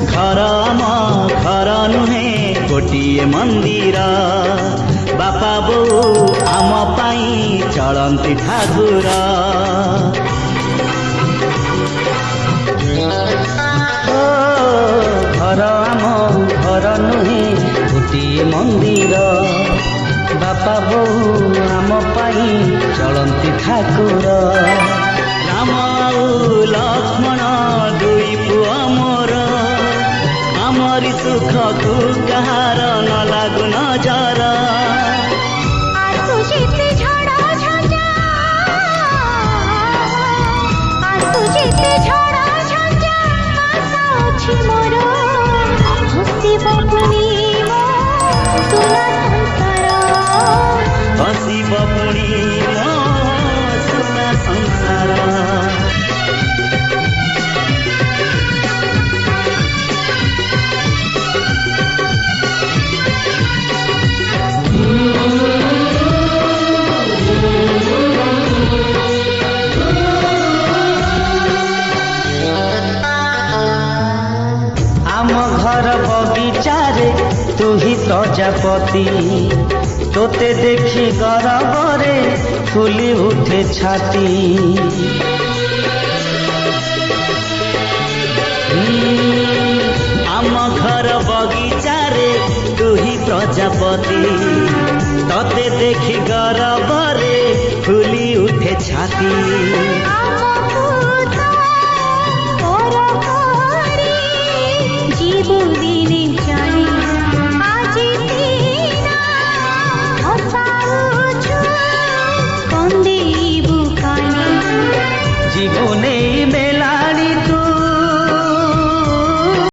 घर आम घर नुहे गोटिए मंदिर बापा बो आम पाई चलती ठाकुर घर आम घर नुहे गोटिए मंदिर बापा बो आम पाई चलती ठाकुर राम लक्ष्मण दुई पुआ मोर आमरी सुख को कहार न लागु नजर हसीब पुणी मो सुना संसार आम घर बगीचारे तू ही प्रजापति तोते देखी गरबरे फुली उठे छाती आम घर बगीचारे तू ही प्रजापति तोते देखी गरबरे फुली उठे छाती